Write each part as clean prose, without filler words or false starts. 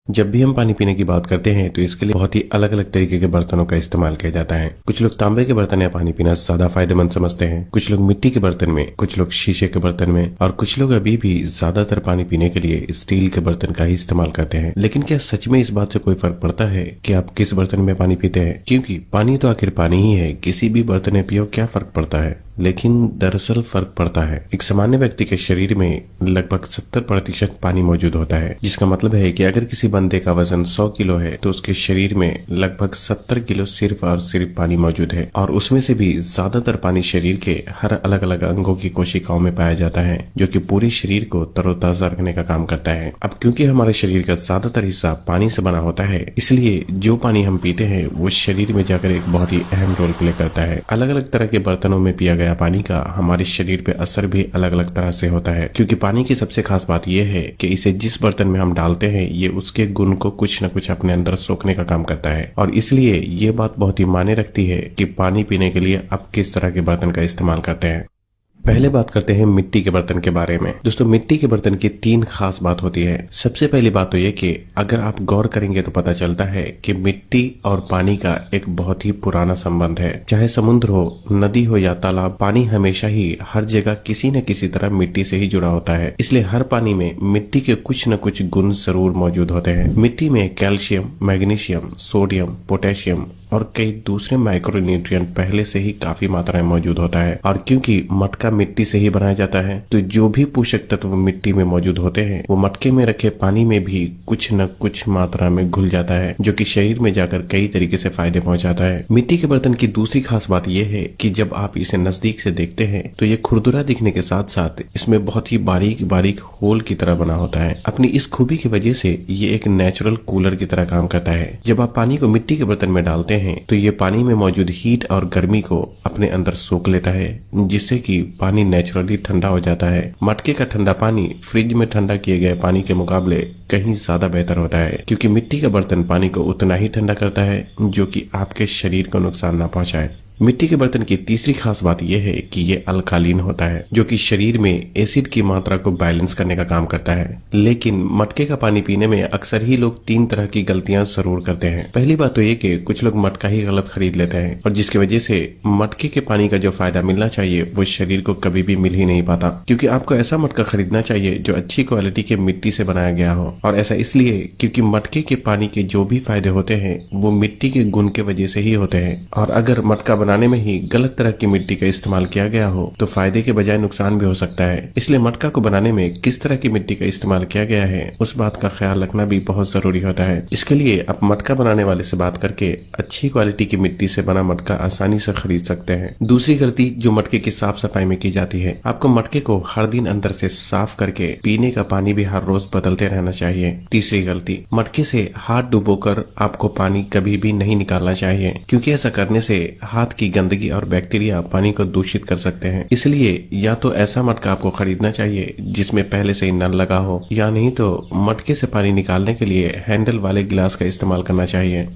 जब भी हम पानी पीने की बात करते हैं तो इसके लिए बहुत ही अलग अलग तरीके के बर्तनों का इस्तेमाल किया जाता है। कुछ लोग तांबे के बर्तन या पानी पीना ज्यादा फायदेमंद समझते हैं, कुछ लोग मिट्टी के बर्तन में, कुछ लोग शीशे के बर्तन में और कुछ लोग अभी भी ज्यादातर पानी पीने के लिए स्टील के बर्तन का ही इस्तेमाल करते हैं। लेकिन क्या सच में इस बात से कोई फर्क पड़ता है कि आप किस बर्तन में पानी पीते हैं? क्योंकि पानी तो आखिर पानी ही है, किसी भी बर्तन में पियो क्या फर्क पड़ता है। लेकिन दरअसल फर्क पड़ता है। एक सामान्य व्यक्ति के शरीर में लगभग 70% पानी मौजूद होता है, जिसका मतलब है कि अगर किसी बंदे का वजन 100 किलो है तो उसके शरीर में लगभग 70 किलो सिर्फ और सिर्फ पानी मौजूद है। और उसमें से भी ज्यादातर पानी शरीर के हर अलग अलग अंगों की कोशिकाओं में पाया जाता है, जो कि पूरे शरीर को तरोताजा रखने का काम करता है। अब क्योंकि हमारे शरीर का ज्यादातर हिस्सा पानी से बना होता है, इसलिए जो पानी हम पीते हैं वो शरीर में जाकर एक बहुत ही अहम रोल प्ले करता है। अलग अलग तरह के बर्तनों में पिया पानी का हमारे शरीर पे असर भी अलग अलग तरह से होता है, क्योंकि पानी की सबसे खास बात यह है कि इसे जिस बर्तन में हम डालते हैं ये उसके गुण को कुछ न कुछ अपने अंदर सोखने का काम करता है। और इसलिए ये बात बहुत ही मायने रखती है कि पानी पीने के लिए आप किस तरह के बर्तन का इस्तेमाल करते हैं। पहले बात करते हैं मिट्टी के बर्तन के बारे में। दोस्तों, मिट्टी के बर्तन की 3 खास बात होती है। सबसे पहली बात तो ये कि अगर आप गौर करेंगे तो पता चलता है कि मिट्टी और पानी का एक बहुत ही पुराना संबंध है। चाहे समुद्र हो, नदी हो या तालाब, पानी हमेशा ही हर जगह किसी न किसी तरह मिट्टी से ही जुड़ा होता है। इसलिए हर पानी में मिट्टी के कुछ न कुछ गुण जरूर मौजूद होते हैं। मिट्टी में कैल्शियम, मैग्नीशियम, सोडियम, पोटेशियम और कई दूसरे माइक्रोन्यूट्रिएंट पहले से ही काफी मात्रा में मौजूद होता है। और क्योंकि मटका मिट्टी से ही बनाया जाता है, तो जो भी पोषक तत्व मिट्टी में मौजूद होते हैं वो मटके में रखे पानी में भी कुछ न कुछ मात्रा में घुल जाता है, जो कि शरीर में जाकर कई तरीके से फायदे पहुंचाता है। मिट्टी के बर्तन की दूसरी खास बात यह है कि जब आप इसे नजदीक से देखते हैं तो ये खुरदुरा दिखने के साथ साथ इसमें बहुत ही बारीक बारीक होल की तरह बना होता है। अपनी इस खूबी की वजह से ये एक नेचुरल कूलर की तरह काम करता है। जब आप पानी को मिट्टी के बर्तन में डालते हैं तो ये पानी में मौजूद हीट और गर्मी को अपने अंदर सोख लेता है, जिससे कि पानी नेचुरली ठंडा हो जाता है। मटके का ठंडा पानी फ्रिज में ठंडा किए गए पानी के मुकाबले कहीं ज्यादा बेहतर होता है, क्योंकि मिट्टी का बर्तन पानी को उतना ही ठंडा करता है जो कि आपके शरीर को नुकसान न पहुंचाए। मिट्टी के बर्तन की तीसरी खास बात यह है कि ये अल्कालीन होता है, जो कि शरीर में एसिड की मात्रा को बैलेंस करने का काम करता है। लेकिन मटके का पानी पीने में अक्सर ही लोग 3 तरह की गलतियां जरूर करते हैं। पहली बात तो ये कि कुछ लोग मटका ही गलत खरीद लेते हैं, और जिसकी वजह से मटके के पानी का जो फायदा मिलना चाहिए वो शरीर को कभी भी मिल ही नहीं पाता। क्योंकि आपको ऐसा मटका खरीदना चाहिए जो अच्छी क्वालिटी के मिट्टी से बनाया गया हो, और ऐसा इसलिए क्योंकि मटके के पानी के जो भी फायदे होते हैं वो मिट्टी के गुण के वजह से ही होते हैं। और अगर मटका बनाने में ही गलत तरह की मिट्टी का इस्तेमाल किया गया हो तो फायदे के बजाय नुकसान भी हो सकता है। इसलिए मटका को बनाने में किस तरह की मिट्टी का इस्तेमाल किया गया है उस बात का ख्याल रखना भी बहुत जरूरी होता है। इसके लिए आप मटका बनाने वाले से बात करके अच्छी क्वालिटी की मिट्टी से बना मटका आसानी से खरीद सकते हैं। दूसरी गलती जो मटके की साफ सफाई में की जाती है, आपको मटके को हर दिन अंदर से साफ करके पीने का पानी भी हर रोज बदलते रहना चाहिए। तीसरी गलती, मटके से हाथ डुबोकर आपको पानी कभी भी नहीं निकालना चाहिए, क्योंकि ऐसा करने से हाथ की गंदगी और बैक्टीरिया पानी को दूषित कर सकते हैं। इसलिए या तो ऐसा मटका आपको खरीदना चाहिए जिसमें पहले से ही नल लगा हो, या नहीं तो मटके से पानी निकालने के लिए हैंडल वाले गिलास का इस्तेमाल करना चाहिए।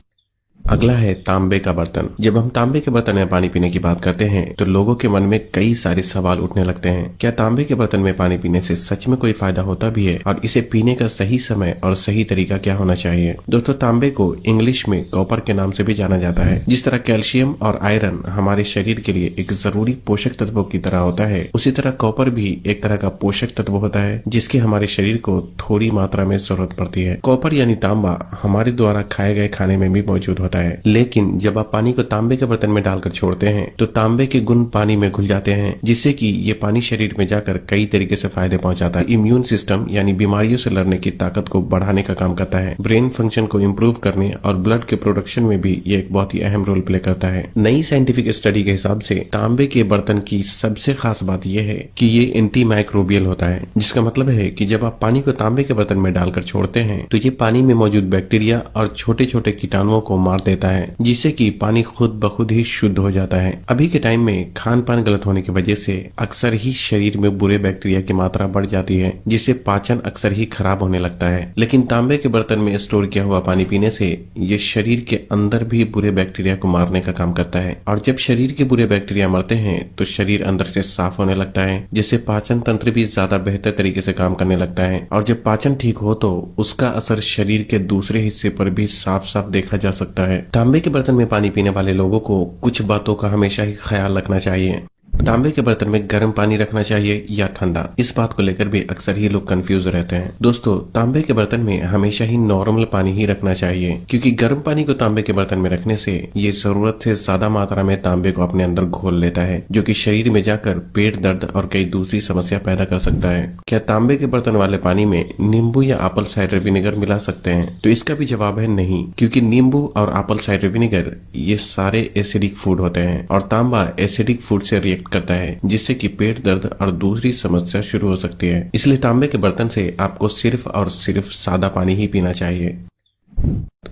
अगला है तांबे का बर्तन। जब हम तांबे के बर्तन में पानी पीने की बात करते हैं तो लोगों के मन में कई सारे सवाल उठने लगते हैं। क्या तांबे के बर्तन में पानी पीने से सच में कोई फायदा होता भी है, और इसे पीने का सही समय और सही तरीका क्या होना चाहिए? दोस्तों, तांबे को इंग्लिश में कॉपर के नाम से भी जाना जाता है। जिस तरह कैल्शियम और आयरन हमारे शरीर के लिए एक जरूरी पोषक तत्वों की तरह होता है, उसी तरह कॉपर भी एक तरह का पोषक तत्व होता है जिसकी हमारे शरीर को थोड़ी मात्रा में जरूरत पड़ती है। कॉपर यानी तांबा हमारे द्वारा खाए गए खाने में भी मौजूद होता है। लेकिन जब आप पानी को तांबे के बर्तन में डालकर छोड़ते हैं तो तांबे के गुण पानी में घुल जाते हैं, जिससे कि ये पानी शरीर में जाकर कई तरीके से फायदे पहुंचाता है। इम्यून सिस्टम यानी बीमारियों से लड़ने की ताकत को बढ़ाने का काम करता है। ब्रेन फंक्शन को इम्प्रूव करने और ब्लड के प्रोडक्शन में भी ये एक बहुत ही अहम रोल प्ले करता है। नई साइंटिफिक स्टडी के हिसाब से तांबे के बर्तन की सबसे खास बात यह है कि ये एंटी माइक्रोबियल होता है, जिसका मतलब है कि जब आप पानी को तांबे के बर्तन में डालकर छोड़ते हैं तो ये पानी में मौजूद बैक्टीरिया और छोटे छोटे कीटाणुओं को मार देता है, जिससे कि पानी खुद ब खुद ही शुद्ध हो जाता है। अभी के टाइम में खान पान गलत होने की वजह से अक्सर ही शरीर में बुरे बैक्टीरिया की मात्रा बढ़ जाती है, जिससे पाचन अक्सर ही खराब होने लगता है। लेकिन तांबे के बर्तन में स्टोर किया हुआ पानी पीने से ये शरीर के अंदर भी बुरे बैक्टीरिया को मारने का काम करता है, और जब शरीर के बुरे बैक्टीरिया मरते हैं तो शरीर अंदर से साफ होने लगता है, जिससे पाचन तंत्र भी ज्यादा बेहतर तरीके से काम करने लगता है। और जब पाचन ठीक हो तो उसका असर शरीर के दूसरे हिस्से पर भी साफ साफ देखा जा सकता है। तांबे के बर्तन में पानी पीने वाले लोगों को कुछ बातों का हमेशा ही ख्याल रखना चाहिए। तांबे के बर्तन में गर्म पानी रखना चाहिए या ठंडा, इस बात को लेकर भी अक्सर ही लोग कंफ्यूज रहते हैं। दोस्तों, तांबे के बर्तन में हमेशा ही नॉर्मल पानी ही रखना चाहिए, क्योंकि गर्म पानी को तांबे के बर्तन में रखने से ये जरूरत से ज्यादा मात्रा में तांबे को अपने अंदर घोल लेता है, जो कि शरीर में जाकर पेट दर्द और कई दूसरी समस्या पैदा कर सकता है। क्या तांबे के बर्तन वाले पानी में नींबू या एप्पल साइडर विनेगर मिला सकते हैं? तो इसका भी जवाब है नहीं, क्योंकि नींबू और एप्पल साइडर विनेगर ये सारे एसिडिक फूड होते हैं, और तांबा एसिडिक फूड से रिएक्ट करता है, जिससे कि पेट दर्द और दूसरी समस्या शुरू हो सकती है। इसलिए तांबे के बर्तन से आपको सिर्फ और सिर्फ सादा पानी ही पीना चाहिए।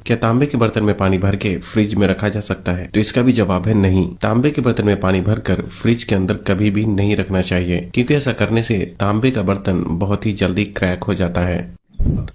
क्या तांबे के बर्तन में पानी भर के फ्रिज में रखा जा सकता है? तो इसका भी जवाब है नहीं। तांबे के बर्तन में पानी भरकर फ्रिज के अंदर कभी भी नहीं रखना चाहिए, क्योंकि ऐसा करने से तांबे का बर्तन बहुत ही जल्दी क्रैक हो जाता है।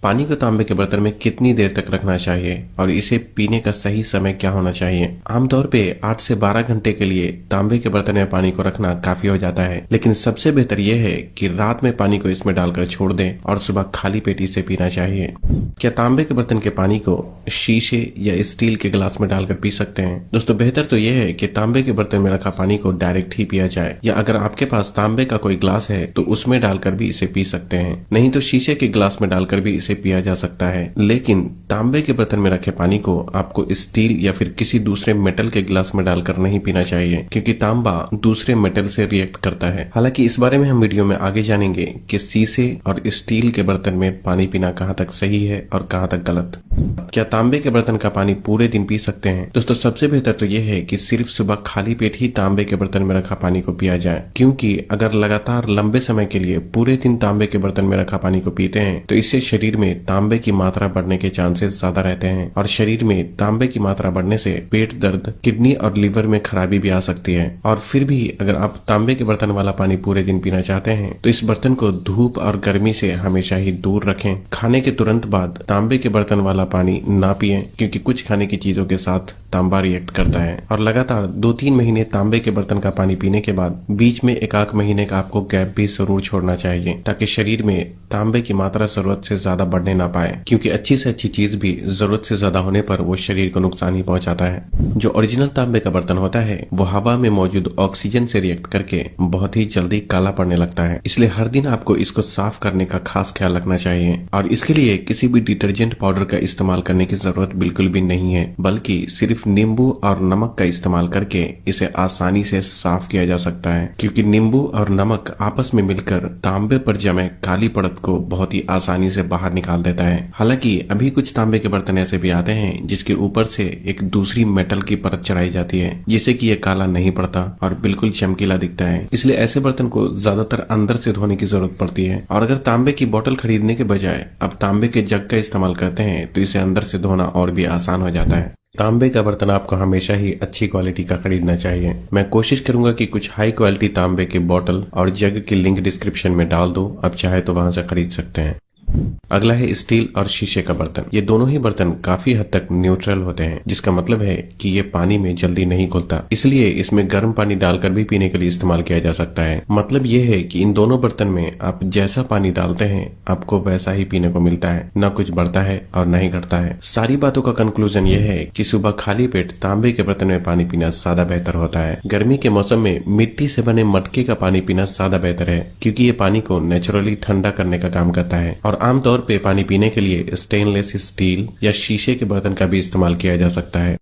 पानी को तांबे के बर्तन में कितनी देर तक रखना चाहिए और इसे पीने का सही समय क्या होना चाहिए? आमतौर पे 8 से 12 घंटे के लिए तांबे के बर्तन में पानी को रखना काफी हो जाता है, लेकिन सबसे बेहतर यह है कि रात में पानी को इसमें डालकर छोड़ दें और सुबह खाली पेट इसे पीना चाहिए। क्या तांबे के बर्तन के पानी को शीशे या स्टील के गिलास में डालकर पी सकते हैं? दोस्तों, बेहतर तो यह है कि तांबे के बर्तन में रखा पानी को डायरेक्ट ही पिया जाए, या अगर आपके पास तांबे का कोई ग्लास है तो उसमें डालकर भी इसे पी सकते हैं, नहीं तो शीशे के गिलास में डालकर भी इसे पिया जा सकता है। लेकिन तांबे के बर्तन में रखे पानी को आपको स्टील या फिर किसी दूसरे मेटल के गिलास में डालकर नहीं पीना चाहिए, क्योंकि तांबा दूसरे मेटल से रिएक्ट करता है। हालांकि इस बारे में हम वीडियो में आगे जानेंगे कि शीशे और स्टील के बर्तन में पानी पीना कहाँ तक सही है और कहाँ तक गलत। क्या तांबे के बर्तन का पानी पूरे दिन पी सकते हैं? दोस्तों, सबसे बेहतर तो यह है कि सिर्फ सुबह खाली पेट ही तांबे के बर्तन में रखा पानी को पिया जाए, क्योंकि अगर लगातार लंबे समय के लिए पूरे दिन तांबे के बर्तन में रखा पानी को पीते हैं तो इससे शरीर में तांबे की मात्रा बढ़ने के चांसेस ज्यादा रहते हैं, और शरीर में तांबे की मात्रा बढ़ने से पेट दर्द, किडनी और लीवर में खराबी भी आ सकती है। और फिर भी अगर आप तांबे के बर्तन वाला पानी पूरे दिन पीना चाहते हैं तो इस बर्तन को धूप और गर्मी से हमेशा ही दूर रखें। खाने के तुरंत बाद तांबे के बर्तन वाला पानी ना पिएं, क्योंकि कुछ खाने की चीजों के साथ तांबा रिएक्ट करता है। और लगातार 2-3 महीने तांबे के बर्तन का पानी पीने के बाद बीच में 1-8 महीने का आपको गैप भी जरूर छोड़ना चाहिए, ताकि शरीर में तांबे की मात्रा जरूरत से ज्यादा बढ़ने ना पाए, क्योंकि अच्छी से अच्छी चीज भी जरूरत से ज्यादा होने पर वो शरीर को नुकसान ही पहुंचाता है। जो ओरिजिनल तांबे का बर्तन होता है वो हवा में मौजूद ऑक्सीजन से रिएक्ट करके बहुत ही जल्दी काला पड़ने लगता है, इसलिए हर दिन आपको इसको साफ करने का खास ख्याल रखना चाहिए। और इसके लिए किसी भी डिटर्जेंट पाउडर का इस्तेमाल करने की जरूरत बिल्कुल भी नहीं है, बल्कि सिर्फ नींबू और नमक का इस्तेमाल करके इसे आसानी से साफ किया जा सकता है, क्योंकि नींबू और नमक आपस में मिलकर तांबे पर जमे काली परत को बहुत ही आसानी से बाहर निकाल देता है। हालांकि अभी कुछ तांबे के बर्तन ऐसे भी आते हैं जिसके ऊपर से एक दूसरी मेटल की परत चढ़ाई जाती है, जिससे कि ये काला नहीं पड़ता और बिल्कुल चमकीला दिखता है। इसलिए ऐसे बर्तन को ज्यादातर अंदर से धोने की जरूरत पड़ती है। और अगर तांबे की बोतल खरीदने के बजाय अब तांबे के जग का इस्तेमाल करते हैं तो इसे अंदर से धोना और भी आसान हो जाता है। तांबे का बर्तन आपको हमेशा ही अच्छी क्वालिटी का खरीदना चाहिए। मैं कोशिश करूंगा कि कुछ हाई क्वालिटी तांबे के बोतल और जग की लिंक डिस्क्रिप्शन में डाल दूं, आप चाहे तो वहां से खरीद सकते हैं। अगला है स्टील और शीशे का बर्तन। ये दोनों ही बर्तन काफी हद तक न्यूट्रल होते हैं, जिसका मतलब है कि ये पानी में जल्दी नहीं घुलता, इसलिए इसमें गर्म पानी डालकर भी पीने के लिए इस्तेमाल किया जा सकता है। मतलब ये है कि इन दोनों बर्तन में आप जैसा पानी डालते हैं आपको वैसा ही पीने को मिलता है, न कुछ बढ़ता है और न ही घटता है। सारी बातों का कंक्लूजन ये है कि सुबह खाली पेट तांबे के बर्तन में पानी पीना ज्यादा बेहतर होता है। गर्मी के मौसम में मिट्टी से बने मटके का पानी पीना ज्यादा बेहतर है, क्योंकि ये पानी को नेचुरली ठंडा करने का काम करता है। और आमतौर पे पानी पीने के लिए स्टेनलेस स्टील या शीशे के बर्तन का भी इस्तेमाल किया जा सकता है।